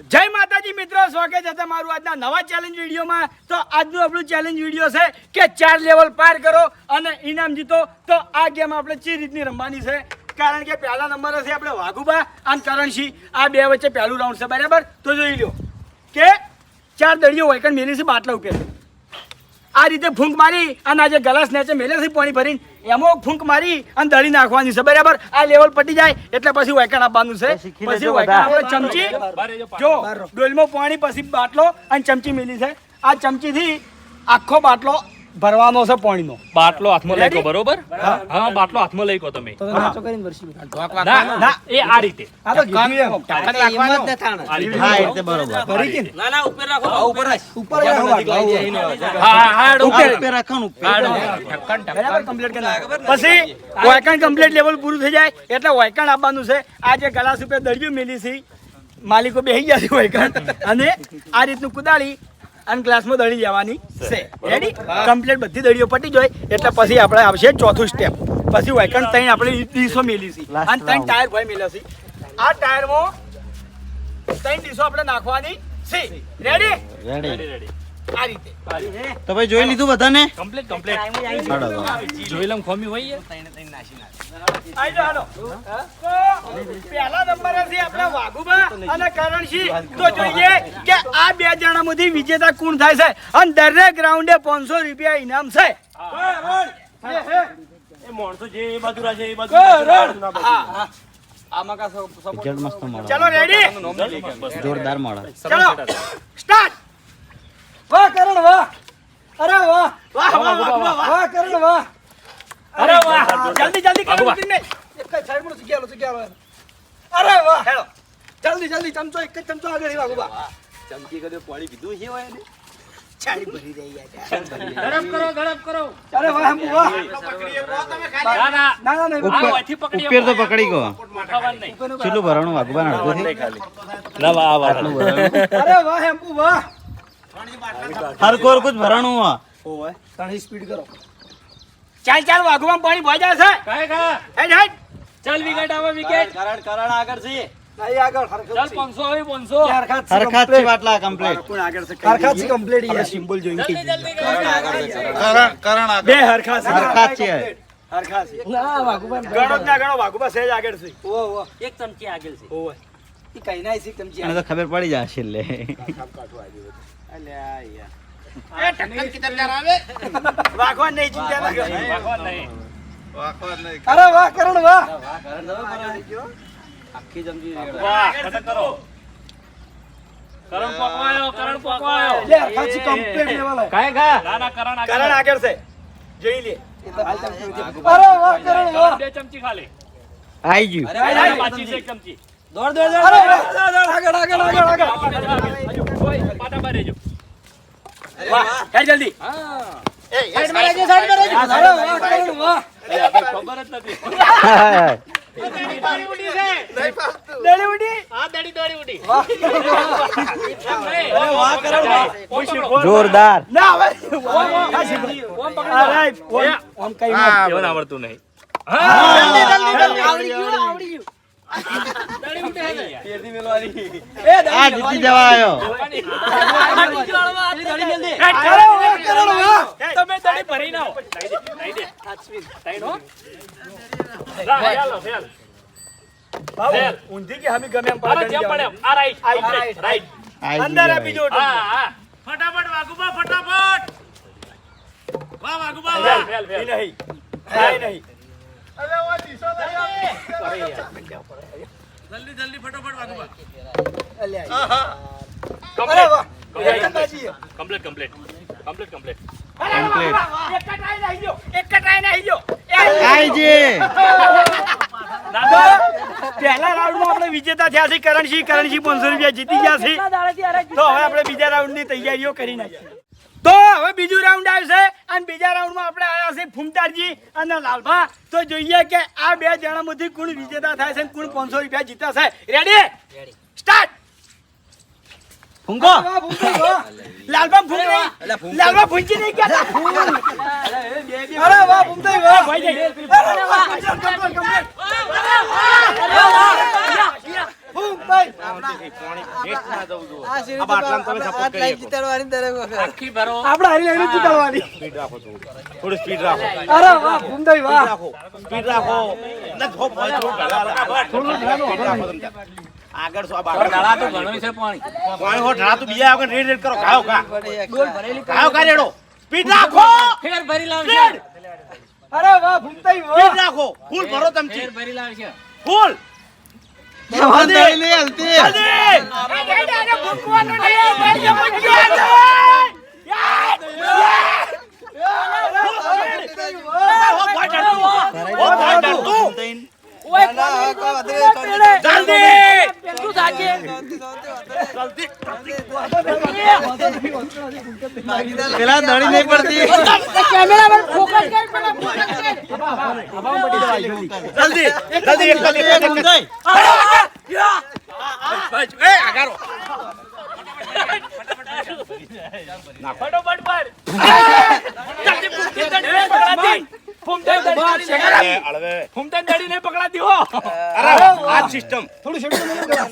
જય માતાજી મિત્રો, સ્વાગત છે તમારું આજના નવા ચેલેન્જ વિડીયોમાં. તો આજનું આપણું ચેલેન્જ વિડીયો છે કે 4 લેવલ પાર કરો અને ઇનામ જીતો. તો આ ગેમ આપણે ચી રીતની રમવાની છે, કારણ કે પહેલા નંબર હશે આપણે વાઘુબા અને કરણસિંહ. આ બે વચ્ચે પહેલું રાઉન્ડ છે, બરાબર? તો જોઈ લો કે 4 દળીઓ વૈકણ મેલી છે બાટલા ઉપર. આ રીતે ફૂંક મારી અને આ જે ગ્લાસ નીચે મેલે છે પાણી ભરીને એમાં ફૂંક મારી અને દળી નાખવાની છે, બરાબર? આ લેવલ પટી જાય એટલે પછી વૈકણ આપવાનું છે. પછી વૈકણ આપણે ચમચી જો ડોલમાં પાણી, પછી બાટલો અને ચમચી મેલી છે. આ ચમચીથી આખો બાટલો ભરવાનો છે પાણીનો. બાટલો હાથમાં લઈ કો, બરોબર? હા, બાટલો હાથમાં લઈ કો તમે. ના, એ આ રીતે. આ તો ગીરી ટાકત રાખવાનો. હા એટલે બરોબર. ભરી કે ના ના, ઉપર રાખો. ઉપર ઉપર રાખો બાટલો. હા, ઉપર રાખો ને ઉપર. બરાબર, કમ્પ્લીટ કરી નાખો. પછી વૈકણ કમ્પ્લીટ લેવલ પૂરું થઈ જાય એટલે વૈકણ આપવાનું છે. આ જે ગ્લાસ ઉપર દળિયું મેલી છે, માલિકો બેસી ગયા છે વૈકણ, અને આ રીતનું કુદાળી અને ગ્લાસમાં દળી જવાની છે. રેડી? કમ્પ્લીટ બધી દળીઓ પટી જાય એટલે પછી આપણે આવશે ચોથું સ્ટેપ. પછી વૈકણ 3 આપણે ડીશો મેલી છે અને 3 ટાયર ભાઈ મેલ્યા છે. આ ટાયરમાં 3 ડીશો આપણે નાખવાની છે. રેડી? રેડી. આ રીતે. તો ભાઈ જોઈ લીધું બધાને? કમ્પ્લીટ. હાલો તો. જોઈ લમ ખોમી હોય. આઈ જાઓ, હાલો. તો પહેલા નંબર હશે આપણા વાઘુબા અને કરણસિંહ. તો જોઈએ કે આ બે જણામાંથી વિજેતા કોણ થાય છે. અને દરેક રાઉન્ડે 500 રૂપિયા ઇનામ છે. રિઝલ્ટ મસ્ત મળે. ચલો રેડી? જોરદાર મળે. ચલો સ્ટાર્ટ. વાહ કરણ વાહ. અરે વાહ વાહ વાહ વાહ કરણ વાહ. અરે વાહ, જલ્દી કરો. એક જ સાઈડ માં જગ્યા લો. અરે વાહ, હેલો જલ્દી ચમચો, એક જ ચમચો આગળ વાઘુબા. ચમચી કદે પાણી પીધું છે હોય ને, ચાલી ભરી રહી યાર. ગરમ કરો. અરે વાહ હમ વાહ. ના ના ઉપર તો પકડી ગયો. નહીં. ચેટલું ભરવાનું વાઘુબા અડધો થી? ના વાહ આટલું ભરવાનું. અરે વાહ હેમ્પુ વાહ. હરકોર કુછ ભરવાનું હા. ઓય તણી સ્પીડ કરો. ચાલ વાઘુબા પાણી ભોઈ જાય છે. હેડ. ચાલ વિકેટ આવે, વિકેટ. નહીં આગળ હરકત ચાલ 500 આવે, 500. હરખાત છે બાટલા કમ્પ્લીટ. કોણ આગળ છે? હરકત છે કમ્પ્લીટ યાર. સિમ્બોલ જોઈન કે જલ્દી બે હરકત છે. હરખાત છે. હરકત છે. ના વાઘુબા ગણો જ ના ગણો. વાઘુબા સહેજ આગળ છે. ઓ એક ચમચી આગળ છે. ઓય ઈ કઈ ના છે ચમચી. અને તો ખબર પડી જશે એટલે. અલ્યા યાર એ ટક્કર કિધર જા રહા વાઘવાન નહીં ચિંતા ના કરો. ભગવાન નહીં. અરે વાહ કરણ વાહ. આખી જમજી વાહ, ખતમ કરો. કરણ પકવાયો. લે હરકત છે કમ્પ્લીટ લેવલ હે. ના ના, કરણ કરણ આગળ. આગળ છે. જોઈ લે. અરે વાહ કરણ વાહ. 2 ચમચી ખાલી. આઈ ગયું. અરે પાછી છે એક ચમચી. અરે આગળ પાટા બાર રહેજો. વાહ હેડ જલ્દી. સાઈડ માં રહેજો. અરે વાહ કરણ વાહ. ખબર જ નથી. દડી ઉડી. આ દડી ઉડી. અરે વાહ કરણ વાહ. જોરદાર. ના હવે અરે ઓમ કઈ ના. એવું આવડતું નહીં. આવડી ગયું. દડી ઉડી હે ને. આ જીતી જવા આવ્યો. અરે વાહ કરણ વાહ. તમે દડી ભરી નાઓ. લઈ દે. લઈ નો. ચાલો. બાબુ ઊંધી કે હમી ગમે એમ અરે જેમ પડે એમ. આ રાઈટ. રાઈટ. રાઈટ. આઈ અંદર ગયું આપી જો. હા. ફટાફટ વાઘુબા, ફટાફટ. વાહ વાઘુબા, વાહ. નહીં નહીં. જલ્દી ફટાફટ વાઘુબા. અરે વાહ. એક જ બાજી છે. કમ્પ્લીટ. અરે વાહ, વાહ. એક જ ટ્રાય નહીં જો. આઈ જે. પહેલા રાઉન્ડમાં આપણે વિજેતા થયા છે કરણસિંહ 500 રૂપિયા જીતી ગયા છે. તો હવે આપણે બીજા રાઉન્ડની તૈયારીઓ કરી નાખીએ. તો હવે બીજું રાઉન્ડ આવશે અને બીજા રાઉન્ડમાં આપણે આવ્યા છે ફૂમતારજી અને લાલભા. તો જોઈએ કે આ બે જણામાંથી કોણ વિજેતા થાય છે અને કોણ 500 રૂપિયા જીતે છે. Ready start. ફૂંકો. લાલભા ફૂંક નહીં. લાલભા ફૂંકી નહીં ગયા. અરે વાહ ફૂમતાઈ વાહ. અરે વાહ. આખી ભરો આપણે હારી લાઈને જીતાડવાની. થોડી સ્પીડ રાખો અરે વાહ ભૂમતાઈ વાહ. સ્પીડ રાખો આગળ શું ઢાળા તો ઘણું છે પાણી. પાણી હો ઢાળા તું બીજા આગળ રેડ રેડ કરો ખાઓ ખા ખાઓ ખા રેડો સ્પીડ રાખો ફેર ભરી લાવશે. અરે વાહ ભૂમતાઈ વાહ. સ્પીડ રાખો ફૂલ ભરો તમથી ફેર ભરી લાવશે. ફૂલ જલ્દી લે હલતી. પેલા દડી નહીં પડતી જલ્દી જલ્દી એક જલ્દી એ આગારો ફટોફટ પર. અળવે ફૂમતાઈ દડી નહીં પકડાતી હો. અરે આ સિસ્ટમ થોડું શેડું નહીં કરો.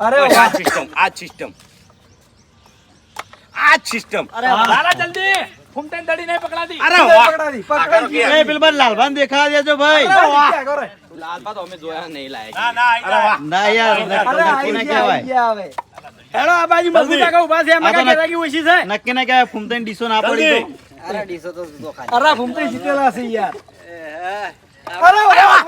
અરે આ સિસ્ટમ આ સિસ્ટમ આ સિસ્ટમ લાલા જલ્દી. ફૂમતાઈ દડી નહીં પકડાતી. અરે વાહ પકડાવી, પકડાવી. એ પેલબાન લાલભાન દેખા દેજો ભાઈ અરે વાહ. કરે. ના ના અરે વાહ ના યાર અરે નક્કી ના આઈ કહેવાય ગયા હવે. હેલો આ બાજુ મફુ કાકા ઉભા છે. એમાં આ તો કાંઈ ગેરાકી ઓછી છે. નક્કી ના કહેવાય ફૂમતાઈ ડીસો ના પડી તો અરે ભૂમતાઈ જીતેલા છે યાર. અરે વાહ.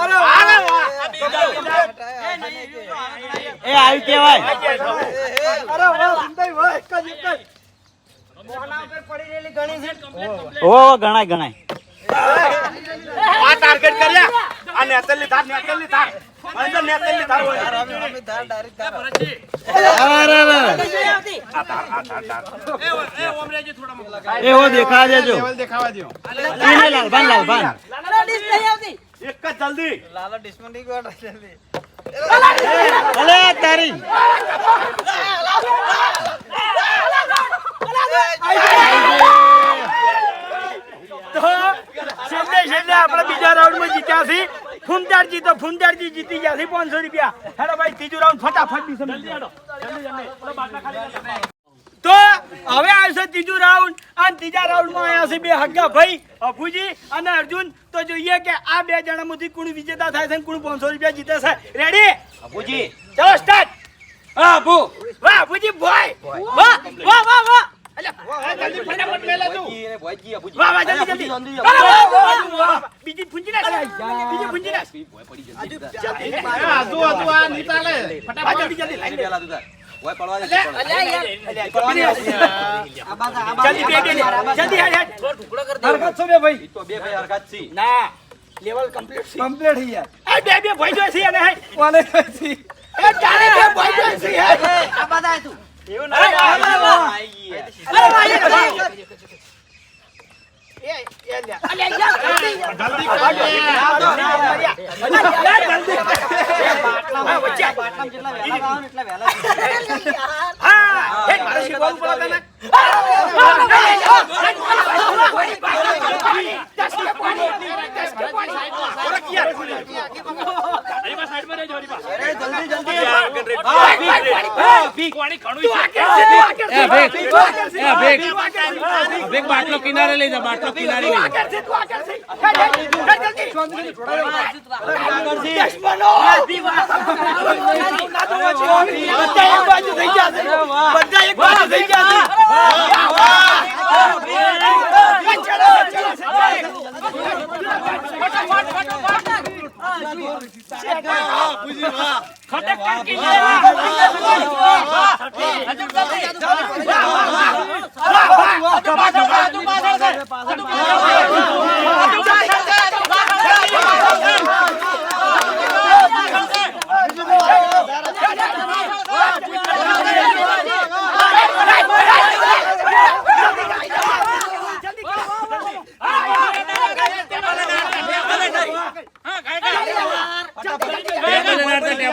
અરે વાહ. એ આવી કહેવાય અરે વાહ ભૂમતાઈ વાહ. એક જ એક જ. ઓ ગણાય ગણાય આ ટાર્ગેટ કર્યા આ નેતલી થાર અંદર નેતલી થાર હોય અરે એ હો દેખા દેજો દેખાવા દો. એને લાલભાન લાલભાન એક જ જલ્દી. અલે તારી તો છેલ્લે આપણે બીજા રાઉન્ડમાં જીત્યા છીએ. ફૂમતાડજી જીતી ગયા છે 500 રૂપિયા. હેલો ભાઈ ત્રીજું રાઉન્ડ ફટાફટ તો હવે આવશે ત્રીજું રાઉન્ડ. અને ત્રીજા રાઉન્ડમાં આવ્યા છે બે હગ્ગા ભાઈ અભુજી અને અર્જુન. તો જોઈએ કે આ બે જણામાંથી કોણ વિજેતા થાય છે અને કોણ 500 રૂપિયા જીતે છે. રેડી અબુજી ચલો સ્ટાર્ટ. હા અબુ. વાહ અભુજી બોય. વાહ વાહ વાહ વાહ. જલ્દી ફટાફટ મેલા તું. વાહ વાહ જલ્દી જલ્દી. વાહ વાહ વાહ. બીજી ફૂંજી નાખ. બીજી ફૂંજી નાખ. આતું આ ની ચાલે ફટાફટ જલ્દી જલ્દી લાઈન દે. જલ્દી હેડ હેડ. હરકત છો બે ભાઈ. ના લેવલ કમ્પ્લીટ છે. કમ્પ્લીટ હી યાર. એ બે ભાઈ જો છે અને હેડ. કોને છે? એ ચાલે બે ભાઈ જો છે યાર. આ બધા તું. એવું ના. અરે વાહ. એ લે. અલે યાર જલ્દી જલ્દી હા હેડ મારે શીખવાનું પડે તને. બાટલો કિનારે લઈ જા. બાટલો કિનારે લઈ જા.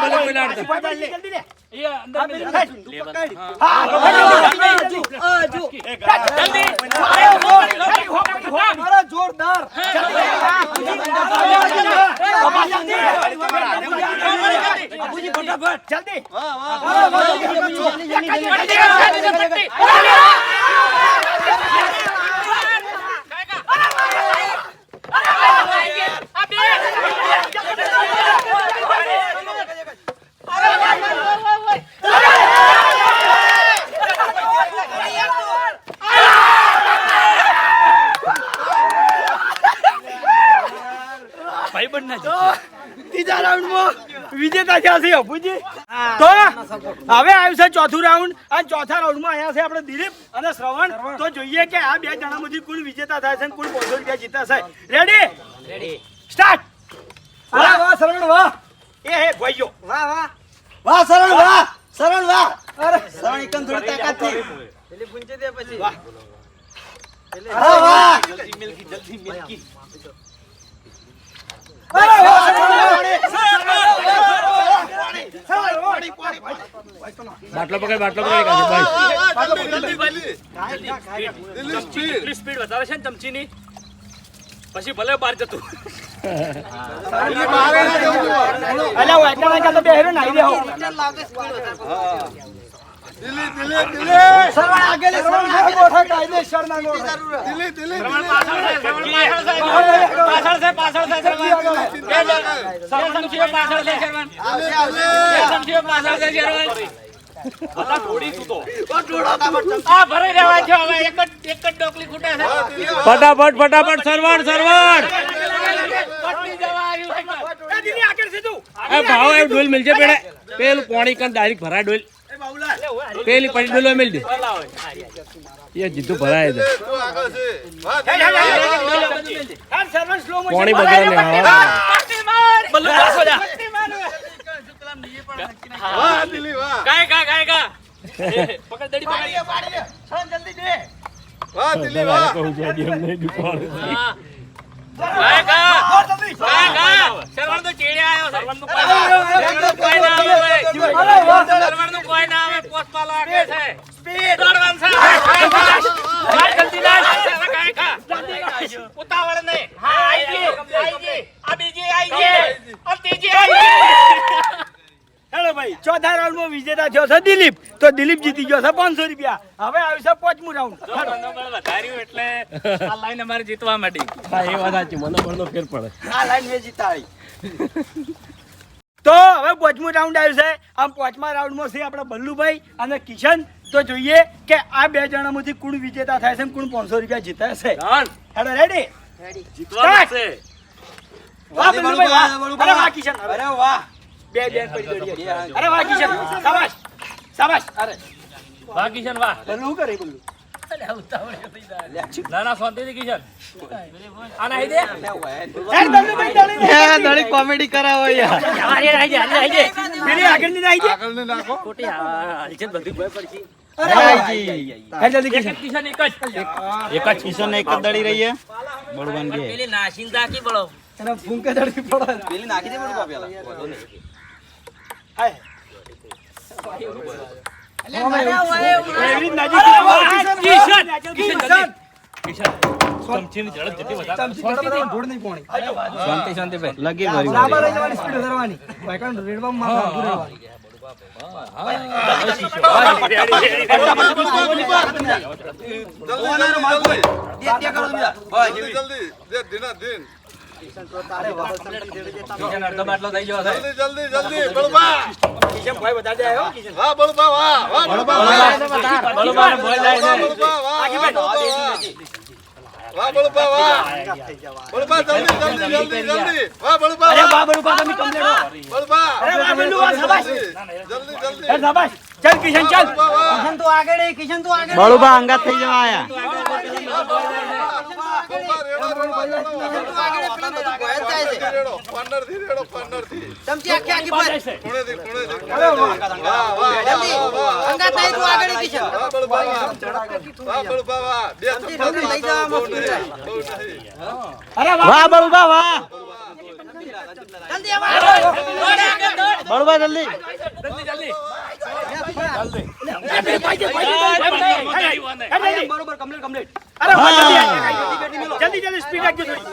ભલે કોઈ ના પાછી પકડ લે, જલ્દી લે. એ અંદર હા, મેલ પેલી દે. તું લેવલ. પકડ. હા. હા, જલ્દી. મારા જોરદાર જલ્દી ફટાફટ જલ્દી ભાઈબંધ ના જીતે. ત્રીજા રાઉન્ડમાં વિજેતા થયા છે અભુજી. તો હવે આવ્યું છે ચોથું રાઉન્ડ અને ચોથા રાઉન્ડમાં આવ્યા છે આપણે દિલીપ અને શ્રવણ. તો જોઈએ કે આ બે જણામાંથી કુલ વિજેતા થાય છે અને કુલ 500 રૂપિયા જીતા છે. Ready start. વાહ વાહ શ્રવણ વાહ. એ હે ભાઈઓ વાહ વાહ વાહ સરળ વાહ સરળ વાહ અરે સરળ એકદમ થોડી તાકાતથી પેલી પૂંચી દે પછી વાહ વાહ વાહ જલ્દી મિલકી બાટલો પકડ ભાઈ દિલ્હી સ્પીડ એટલી સ્પીડ વધારે છે ને ચમચીની પછી ભલે બહાર જતું. અલ્યા વાયકા વાયકા તો બેહેરો નાઈ દેહો. દિલ્હી સરવણ આગળ સરવણ ના ગોઠા કાયદેસર ના ગોઠા. દિલ્હી પાછળ છે ચમચીઓ પાછળ છે શેરવાન. ચમચીઓ પાછળ છે શેરવાન. બધા થોડી છૂટો. આ ભરાઈ રહેવા છે હવે એક જ ડોકલી ખૂટે છે. ફટાફટ સરવાણ પટલી જવા આવ્યું છે. એ દીદી આગળ સીધું. એ ભાવ એ ડોલ મિલજે પેડે પેલું પાણી કન ડાયરેક્ટ ભરાય ડોલ એ બાબુલા પેલી પડી ડોલ મિલ દે એ જીતું ભરાય દે હા સરવણ સ્લો મોશન. પાણી બગડે ને હા પટલી માર. બલ્લુ પાછો જા. વાહ દિલ્હી વાહ ગાય. પકડ દડી પકડ. પાડી દે સરવણ જલ્દી દે. વાહ દિલ્હી વાહ કહું છે એમ નહીં દુકાન હા. ગાય. શેરવાન તો ચેડે આવ્યો છે. શેરવાન નું કોઈ ના આવે ભાઈ. શેરવાન નું કોઈ ના આવે. પોસ્ટમાં લાગે છે. સ્પીડ દોડવાનું છે. જલ્દી લાગ. ઉતાવળ નહીં. હા આઈ ગઈ. આ બીજી આઈ ગઈ. આ ત્રીજી આઈ ગઈ. હેલો ભાઈ ચોથા રાઉન્ડમાં વિજેતા થયો છે દિલીપ. તો દિલીપ જીતી ગયો છે 500 રૂપિયા. હવે આવ્યું છે પાંચમું રાઉન્ડ. વધાર્યું એટલે આ લાઈન અમારે જીતવા માંડી. હા એ વાત સાચી મને પણ ફેર પડે આ લાઈન મે જીતાડી તો હવે પાંચમું રાઉન્ડ આવ્યું છે. આમ પાંચમા રાઉન્ડમાં છે આપણા બલ્લુભાઈ અને કિશન. તો જોઈએ કે આ બે જણામાંથી કોણ વિજેતા થાય છે અને કોણ 500 રૂપિયા જીતે છે. હેલો રેડી જીતવાનું છે. વાહ બલ્લુભાઈ વાહ. અરે વાહ કિશન. અરે વાહ બે પડી દોડી. અરે વાહ કિશન. શાબાશ શાબાશ. અરે વાહ કિશન વાહ. બલ્લુ શું કરે બલ્લુ? ના ના શાંતિથી કિશન. આ નાહી દે. હે બલ્લુભાઈ દળી ને. દળી કોમેડી કરાવો યાર પેલી આગળની નાઈ દે. આગળને નાખો હે જલ્દી કિશન. કિશન એક જ કિશન એક જ દડી રહી છે બળવાન કે એને ફૂંકે દળી પડે. પેલી નાખી દે બડું પેલા હાય. એવી જ નજીક. કિશન ચમચીની ઝડપ જેટલી વધારે શાંતિ શાંતિ ભાઈ લગી ભરી લાંબા લઈ જવાની સ્પીડ વધારવાની. વાયકાન રેડવામાં માથા ઊભું રહેવાનું. જલ્દી દે દિના દિન કિશન અડધો બાટલો થઈ ગયો છે. જલ્દી બળબા કિશન ભાઈ બતા દે આવ્યો કિશન. વાહ બળબા વાહ બળબા બળવાને ભોય જાય છે. બળબા વાહ વાહ બળબા વાહ બળબા જલ્દી વાહ બળબા અરે વાહ વાહ બલ્લુભા તમે કમ્પ્લીટ હો. બળબા અરે વાહ બલ્લુ વાહ શાબાશ. જલ્દી હે શાબાશ. ચાલ કિશન ચાલ. બળુબા અંગાત થઈ જવા આયા ચમચી આખી આખી પર અરે વાહ અંગાત નહીં તું આગળ કિશન ચમચી લઈ જવા મસ્ત અરે વાહ. વાહ બળુબા વાહ જલ્દી આવો બળવા જલ્દી બરોબર કમ્પ્લીટ અરે જલ્દી સ્પીડ રાખજો થોડી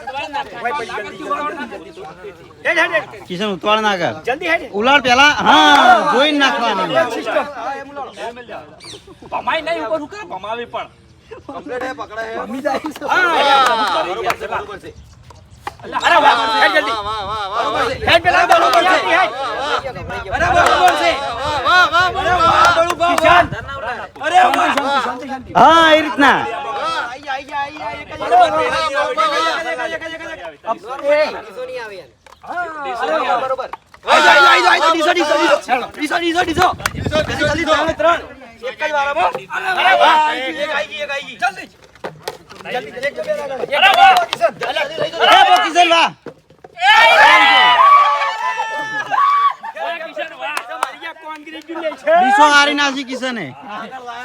કિશન ઉતવાળ ના કર જલ્દી હેડ ઉલાડ પેલા હા જોઈને નાખવાનું ભમાઈ નહીં ઉપર ઉકર ભમાવી પણ કમ્પ્લીટ હે પકડા હે અરે વાહ હેડ જલ્દી વાહ વાહ વાહ હેડ પેલા બરોબર છે હેડ અરે બરોબર છે વાહ વાહ કિશન અરે શાંતિ હા એ રીતના કિશન વાહ બીસો હારી નાસી કિશને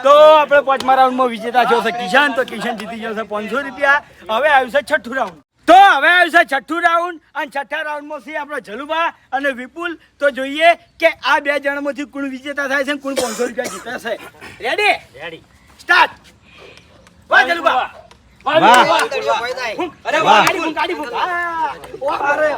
તો આપણે પાંચમા રાઉન્ડમાં વિજેતા થયો છે કિશન તો કિશન જીતી ગયો છે 500 રૂપિયા હવે આવ્યું છે છઠ્ઠું રાઉન્ડ તો હવે આવ્યું છે છઠ્ઠું રાઉન્ડ અને છઠ્ઠા રાઉન્ડમાં છે આપણો જલુબા અને વિપુલ તો જોઈએ કે આ બે જણામાંથી કોણ વિજેતા થાય છે અને કોણ 500 રૂપિયા જીતે છે રેડી સ્ટાર્ટ વાહ જલુબા વાહ અરે વાહ ગાડી ફૂંક અરે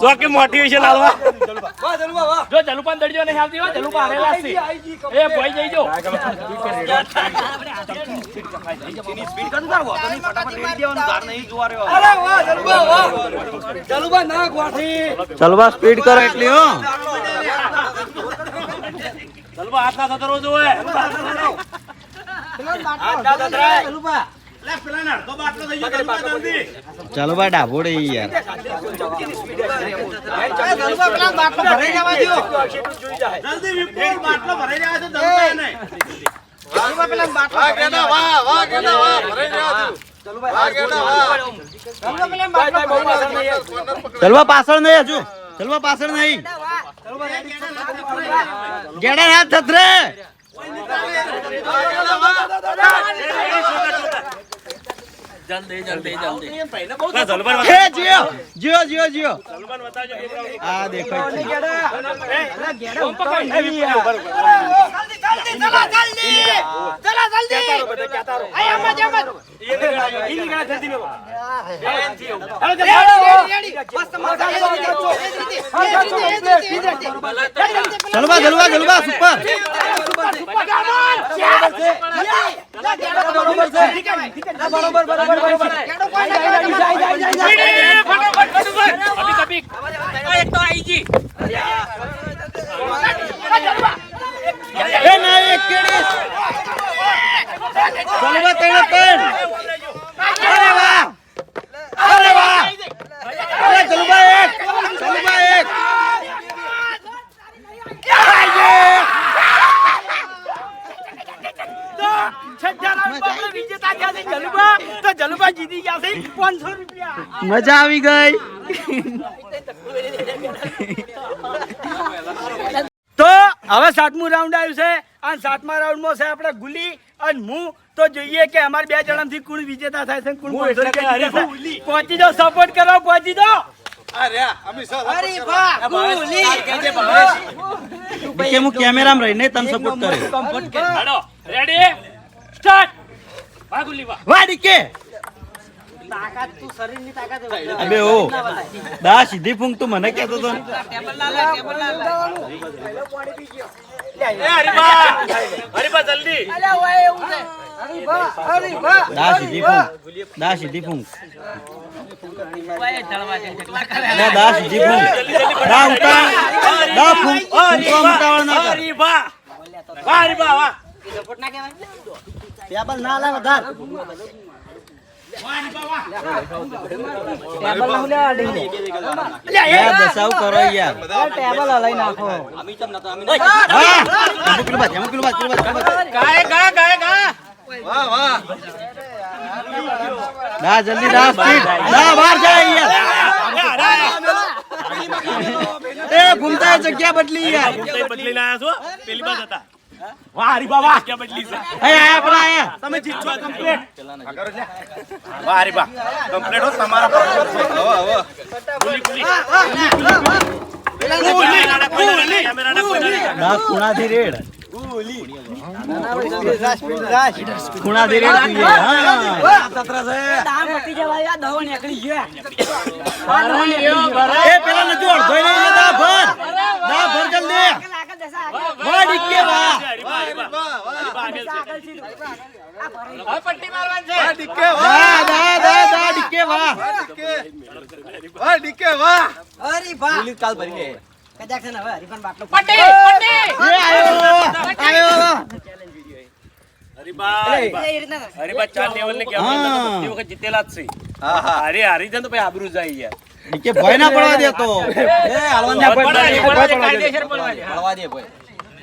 જોકે મોટિવેશન આલવા જો જલુપાન દડજો નહીં આવતી હોય જલુપા હારેલા છે એ ભાઈ જઈજો ચલવા સ્પીડ કરો એટલી હો જલુપા હાથ ના થતો રોજ હોય ચાલો બા ડાભોડે યાર વાહ કેના વાહ કેના વાહ ભરાઈ રહ્યા છું વાહ કેના વાહ ચલવા પાછળ નહીં હજુ ચલવા પાછળ નહીં ગેડા હાથ થતરે હે જીઓ જીઓ જીઓ જીઓ આ દેખો જલવા જલવા જલવા સુપર એ ના એક કેડી જલવા તેણે પેન અરે વાહ અરે વાહ અરે જલવા એક વિજેતા થયા છે જલુબા તો જલુબા જીતી ગયા છે 500 રૂપિયા મજા આવી ગઈ તો હવે સાતમું રાઉન્ડ આવ્યું છે અને સાતમા રાઉન્ડમાં છે આપણે ગુલી અને હું તો જોઈએ કે અમાર બે જણામાંથી કોણ વિજેતા થાય છે કોણ 500 રૂપિયા જીતે છે. પહોંચી જાઓ સપોર્ટ કરો પહોંચી જાઓ કે હું કેમેરામાં રહીને તને સપોર્ટ કરે હાલો રેડી સ્ટાર્ટ ભાગુલી વાહ વાહ ડીકે અબે ઓ દા સીધી ફૂંક તું મને કહેતો તો ને. એ હરીબા જલ્દી દા સીધી ફૂંક દા સીધી ફૂંક દા સીધી ફૂંક દા ઉતાર દા ફૂંક ફૂંકવા ઉતાવળ ના કર હરીબા વાહ હરીબા વાહ ટેબલ ના લાવ ધાર યાર દસાવ કરો યાર ટેબલ હલાઈ નાખો વાહ વાહ દા જલ્દી દા સ્પીડ દા બહાર જાય યાર એ ઘૂમતા જગ્યા બદલી યાર બદલી લાયા છો પેલી બાદ હતા વાહ હરીબા વાહ કે બદલી છે આયા પેલા આયા તમે જીતજો કમ્પ્લીટ વાહ હરીબા કમ્પ્લીટ હો તમારા પર ના ખૂણાથી રેડ ખૂણાથી રેડ જોઈએ હા સત્ર છે એ પેલા ન જોડ ધોઈ લઈ દા ભર જલ્દી વાહ ડીકે વાહ હવે પટ્ટી મારવાની છે ડીકે વાહ દા ડીકે વાહ વાહ ડીકે વાહ કાલ ભરી લે પટ્ટી એ આયો હરીબા ચાર લેવલ ને કેમ હા. બધી વખત જીતેલા જ છે હા હા અરે હારી જાય તો ભાઈ આબરૂ જાય યાર ડીકે ભય ના પડવા દેતો એ હાલવાન ના બોલવાની કાયદેસર બોલવાની હા. પડવા દે ભય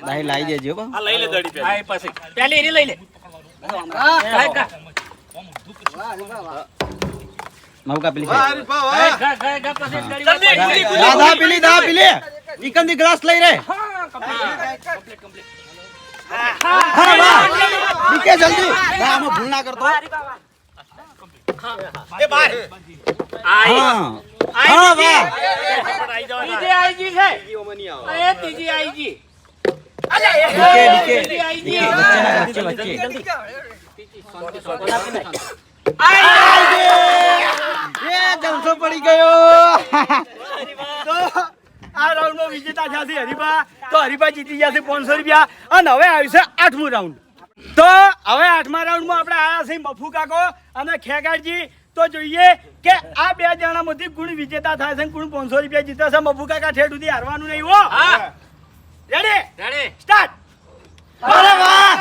દાઈ લાઈ દેજો બા આ લઈ લે દડી પે આ એ પાસે પેલી એરી લઈ લે હા કા નવકા પેલી વાહ હરીબા વાહ ગા પાસે દડી દા પેલી ઈકન દી ગ્લાસ લઈ રે હા વાહ ડીકે જલ્દી ના આમાં ભૂલ ના કરતો એ બાર હા હા વાહ ત્રીજી આઈજી છે એ ત્રીજી આઈજી ડીકે ત્રીજી આઈજી વચ્ચે એ જલસો પડી ગયો તો આ રાઉન્ડ માં વિજેતા થયા છે હરીબા તો હરીબા જીતી ગયા છે 500 રૂપિયા અને હવે આવ્યું છે 8મું રાઉન્ડ તો હવે 8મા રાઉન્ડ માં આપણે આયા છે મફુ કાકો અને ખેગાડજી તો જોઈએ કે આ બે જણામાંથી કોણ વિજેતા થાય છે અને કોણ 500 રૂપિયા જીતે છે મફુ કાકા ઠેઠ સુધી હારવાનું નહીં હો હા રેડી રેડી સ્ટાર્ટ અરે વાહ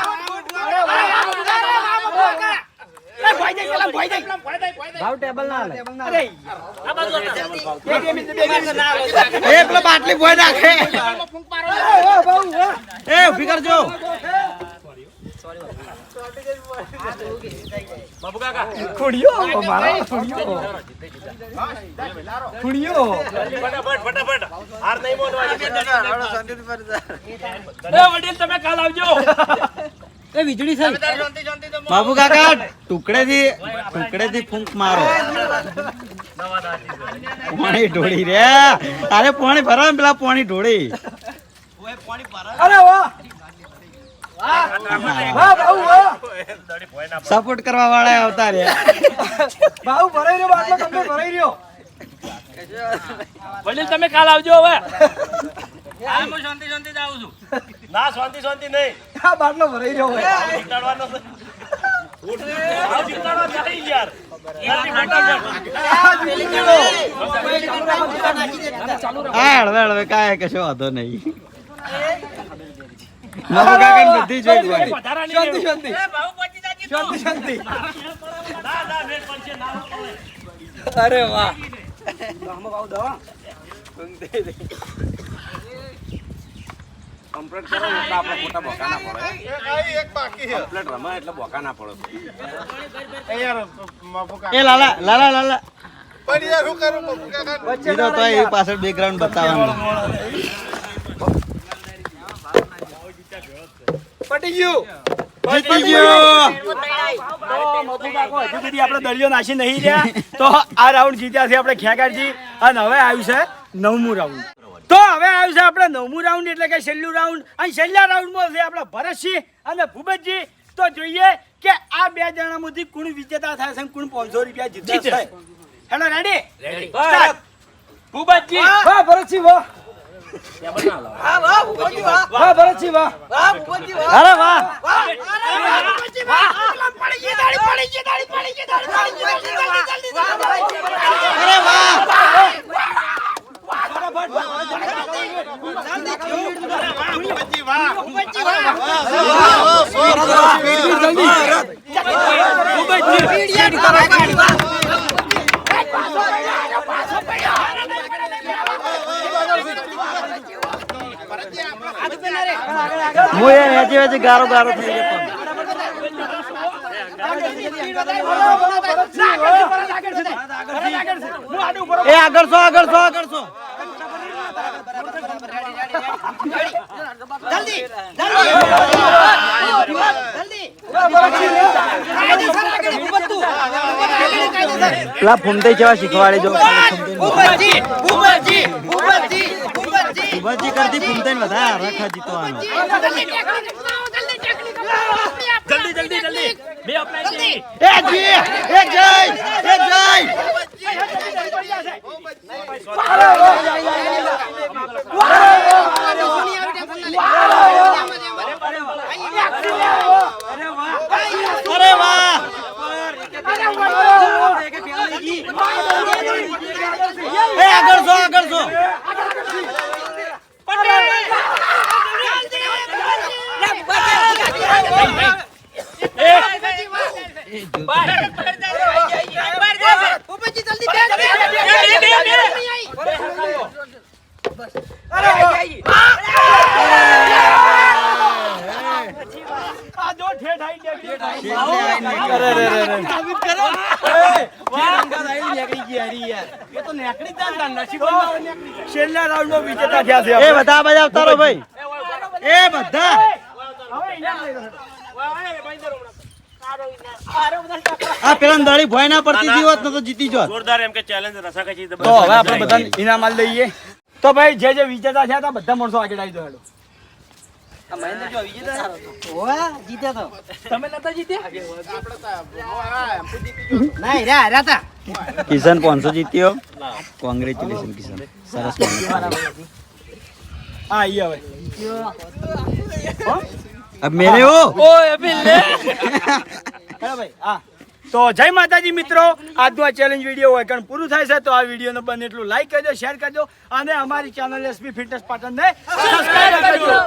ભાવ ટેબલ ના લે આ બાજુ એ પેલો બાટલી ભોય નાખે એ ઉભી કરજો બાબુ કાકા ખુડિયો મારા ખુડિયો ફટાફટ હાર નહીં મોનવાની એ વડીલ તમે કાલ આવજો એ વીજળી થઈ શાંતિ શાંતિ તો બાબુ કાકા ટુકડેથી ફૂંક મારો પાણી ઢોળી રે અરે પાણી ભરાવ ને પેલા પાણી ઢોળી અરે વાહ વાહ બાઉ વાહ સપોર્ટ કરવા વાળા આવતા રે બાઉ ભરાઈ રહ્યો બાટલો તમને ભરાઈ રહ્યો વડીલ તમે કાલ આવજો હવે હા હું શાંતિ શાંતિ જ આવું છું ના શાંતિ નહીં આ બાટલો ભરાઈ રહ્યો હોય જીતાડવાનો છે આ જીતાડવા જાય યાર હા હળવે કાંઈ કશો વાંધો નહીં બાબુ કાકા બધી જોઈ ગઈ વધારાની શાંતિ શાંતિ એ બાબુ પચી જાજી તું શાંતિ ના મેં પડશે ના પડે અરે વાહ કમ્પ્લીટ કરો એટલે આપણે ખોટા બોકા ના પડે એક બાકી છે કમ્પ્લીટ રમે એટલે બોકા ના પડે એ યાર મફુકા એ લાલા પણ યાર હું કરું મફુકા બીજો તો એ પાછળ બેકગ્રાઉન્ડ બતાવવાનું પટી ગયું જીતી ગયો તો મફુ કાકો હજુ સુધી આપણે દળિયો નાસી નહીં રહ્યા તો આ રાઉન્ડ જીત્યા છે આપણે ખેગાડજી અને હવે આવ્યું છે 9મું રાઉન્ડ તો હવે આવ્યું છે આપણે 9મું રાઉન્ડ એટલે કે છેલ્લું રાઉન્ડ અને છેલ્લા રાઉન્ડમાં છે આપણે ભરતસિંહ અને ભૂપતજી તો જોઈએ કે આ બે જણામાંથી કોણ વિજેતા થાય છે અને કોણ 500 રૂપિયા જીતે છે હેલો રેડી સ્ટાર્ટ ભૂપતજી વાહ ભરતસિંહ વાહ વાહ ભરતસિંહ વાહ અરે વાહ અરે વાહ વેચી ગારો થઈ ગયો એ આગળ છો પેલા ફૂમતાઈ જેવા શીખવાડે જો ઉભરજી કરતી ફૂમતાઈ વધારે રખા જીતવાનો છેલ્લા રાઉન્ડમાં વિજેતા થયા છે એ બધા બધા અવતારો ભાઈ એ બધા આ પેલા દાડી ભોય ના પડતી હતી હોત ને તો જીતી જોત જોરદાર એમ કે ચેલેન્જ રસાકસી તો હવે આપણે બધાને ઇનામ આલી દઈએ તો ભાઈ જે જે વિજેતા થયા હતા બધા માણસો આગળ આવી દો હેડો કિશન 500 જીત્યો કોંગ્રેચ્યુલેશન કિશન સરસ હા ઈ હવે अब मेरे हो હેલો ભાઈ હા તો જય માતાજી મિત્રો આજનો આ ચેલેન્જ વિડીયો હોય કારણ પૂરું થાય છે તો આ વિડીયોને બને એટલું લાઈક કરજો શેર કરજો અને અમારી ચેનલ એસપી ફિટનેસ પાટણને સબસ્ક્રાઇબ કરજો